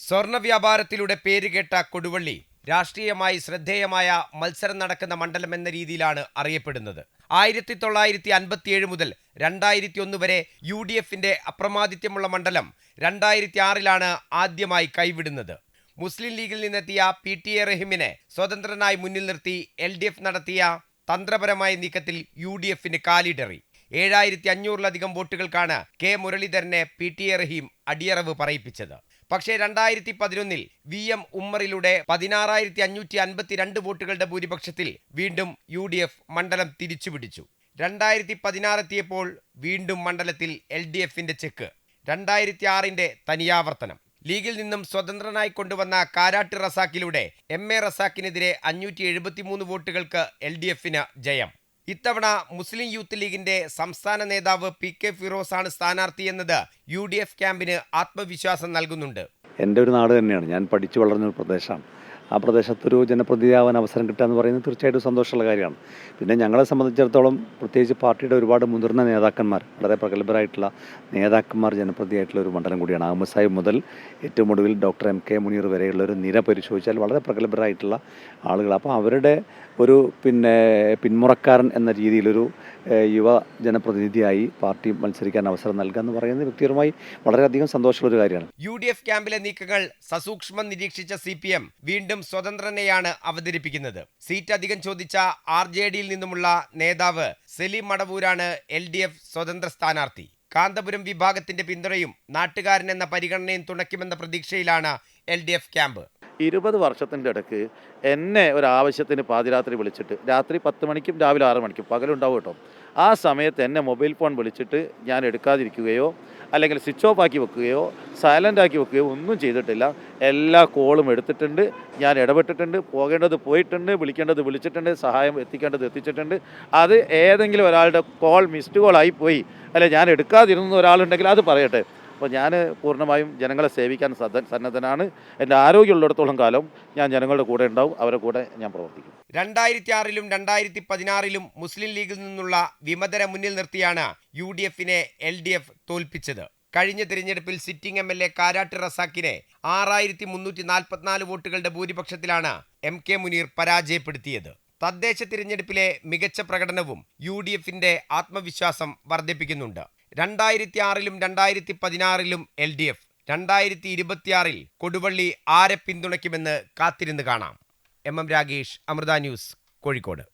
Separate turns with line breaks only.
സ്വർണ്ണ വ്യാപാരത്തിലൂടെ പേരുകേട്ട കൊടുവള്ളി രാഷ്ട്രീയമായി ശ്രദ്ധേയമായ മത്സരം നടക്കുന്ന മണ്ഡലം എന്ന രീതിയിലാണ് അറിയപ്പെടുന്നത്. 1957 മുതൽ 2001 വരെ UDFന്റെ അപ്രമാദിത്യമുള്ള മണ്ഡലം 2006 ആദ്യമായി കൈവിടുന്നത്. മുസ്ലിം ലീഗിൽ നിന്നെത്തിയ PTA റഹീമിനെ സ്വതന്ത്രനായി മുന്നിൽ നിർത്തി LDF നടത്തിയ തന്ത്രപരമായ നീക്കത്തിൽ UDFന് കാലിടറി. 7500-ലധികം വോട്ടുകൾക്കാണ് K മുരളീധരനെ PTA റഹീം അടിയറവ് പറയിപ്പിച്ചത്. പക്ഷേ 2011 VM ഉമ്മറിലൂടെ 16,552 വോട്ടുകളുടെ ഭൂരിപക്ഷത്തിൽ വീണ്ടും UDF മണ്ഡലം തിരിച്ചുപിടിച്ചു. 2016 എത്തിയപ്പോൾ വീണ്ടും മണ്ഡലത്തിൽ LDFന്റെ ചെക്ക്. 2006 തനിയാവർത്തനം. ലീഗിൽ നിന്നും സ്വതന്ത്രനായി കൊണ്ടുവന്ന കാരാട്ട് റസാക്കിലൂടെ MA റസാക്കിനെതിരെ 573 വോട്ടുകൾക്ക് LDFന് ജയം. ഇത്തവണ മുസ്ലിം യൂത്ത് ലീഗിന്റെ സംസ്ഥാന നേതാവ് PK ഫിറോസാണ് സ്ഥാനാർത്ഥിയെന്നത് UDF ക്യാമ്പിന് ആത്മവിശ്വാസം നൽകുന്നുണ്ട്.
എൻ്റെ ഒരു നാട് തന്നെയാണ്, ഞാൻ പഠിച്ചു വളർന്നൊരു പ്രദേശമാണ്. ആ പ്രദേശത്തൊരു ജനപ്രതിനിധിയാവാൻ അവസരം കിട്ടുക എന്ന് പറയുന്നത് തീർച്ചയായിട്ടും സന്തോഷമുള്ള കാര്യമാണ്. പിന്നെ ഞങ്ങളെ സംബന്ധിച്ചിടത്തോളം പ്രത്യേകിച്ച് പാർട്ടിയുടെ ഒരുപാട് മുതിർന്ന നേതാക്കന്മാർ, വളരെ പ്രഗത്ഭരായിട്ടുള്ള നേതാക്കന്മാർ ജനപ്രതിയായിട്ടുള്ള ഒരു മണ്ഡലം കൂടിയാണ്. അഹമ്മദ് സാഹിബ് മുതൽ ഏറ്റവും ഒടുവിൽ ഡോക്ടർ MK മുനീർ വരെയുള്ള ഒരു നിര പരിശോധിച്ചാൽ വളരെ പ്രഗത്ഭരായിട്ടുള്ള ആളുകൾ. അപ്പോൾ അവരുടെ ഒരു പിന്മുറക്കാരൻ എന്ന രീതിയിലൊരു യുവ ജനപ്രതിനിധിയായി പാർട്ടി മത്സരിക്കാൻ അവസരം നൽകുക എന്ന് പറയുന്നത് വ്യക്തിപരമായി വളരെയധികം സന്തോഷമുള്ളൊരു കാര്യമാണ്.
UDF ക്യാമ്പിലെ നീക്കങ്ങൾ സസൂക്ഷ്മം നിരീക്ഷിച്ച CPM വീണ്ടും സ്വതന്ത്രനെയാണ് അവതരിപ്പിക്കുന്നത്. സീറ്റ് അധികം ചോദിച്ച RJDയിൽ നിന്നുമുള്ള നേതാവ് സലീം മടവൂരാണ് LDF സ്വതന്ത്ര സ്ഥാനാർത്ഥി. കാന്തപുരം വിഭാഗത്തിന്റെ പിന്തുണയും നാട്ടുകാരൻ എന്ന പരിഗണനയും തുണയ്ക്കുമെന്ന പ്രതീക്ഷയിലാണ് LDF ക്യാമ്പ്.
20 വർഷത്തിൻ്റെ ഇടയ്ക്ക് എന്നെ ഒരാവശ്യത്തിന് പാതിരാത്രി വിളിച്ചിട്ട്, രാത്രി 10 മണിക്കും രാവിലെ 6 മണിക്കും പകലുണ്ടാവും കേട്ടോ, ആ സമയത്ത് എന്നെ മൊബൈൽ ഫോൺ വിളിച്ചിട്ട് ഞാൻ എടുക്കാതിരിക്കുകയോ അല്ലെങ്കിൽ സ്വിച്ച് ഓഫ് ആക്കി വെക്കുകയോ സൈലൻ്റ് ആക്കി വെക്കുകയോ ഒന്നും ചെയ്തിട്ടില്ല. എല്ലാ കോളും എടുത്തിട്ടുണ്ട്, ഞാൻ ഇടപെട്ടിട്ടുണ്ട്, പോകേണ്ടത് പോയിട്ടുണ്ട്, വിളിക്കേണ്ടത് വിളിച്ചിട്ടുണ്ട്, സഹായം എത്തിക്കേണ്ടത് എത്തിച്ചിട്ടുണ്ട്. അത് ഏതെങ്കിലും ഒരാളുടെ കോൾ മിസ്ഡ് കോൾ ആയിപ്പോയി അല്ലെ ഞാൻ എടുക്കാതിരുന്ന ഒരാളുണ്ടെങ്കിൽ അത് പറയട്ടെ. അപ്പോൾ ഞാൻ പൂർണ്ണമായും ജനങ്ങളെ സേവിക്കാൻ സന്നദ്ധനാണ്. എൻ്റെ ആരോഗ്യമുള്ളിടത്തോളം കാലം ഞാൻ ജനങ്ങളുടെ കൂടെ ഉണ്ടാവും, അവരുടെ കൂടെ ഞാൻ പ്രവർത്തിക്കും.
2006 2016 മുസ്ലിം ലീഗിൽ നിന്നുള്ള വിമതരെ മുന്നിൽ നിർത്തിയാണ് UDFനെ LDF തോൽപ്പിച്ചത്. കഴിഞ്ഞ തിരഞ്ഞെടുപ്പിൽ സിറ്റിംഗ് MLA കാരാട്ട് റസാക്കിനെ 6344 വോട്ടുകളുടെ ഭൂരിപക്ഷത്തിലാണ് MK മുനീർ പരാജയപ്പെടുത്തിയത്. തദ്ദേശ തിരഞ്ഞെടുപ്പിലെ മികച്ച പ്രകടനവും UDFന്റെ ആത്മവിശ്വാസം വർദ്ധിപ്പിക്കുന്നുണ്ട്. 2006 2016 LDF, 2026 കൊടുവള്ളി ആരെ പിന്തുണയ്ക്കുമെന്ന് കാത്തിരുന്ന് കാണാം. MM Ragesh, Amrita news, Kozhikode.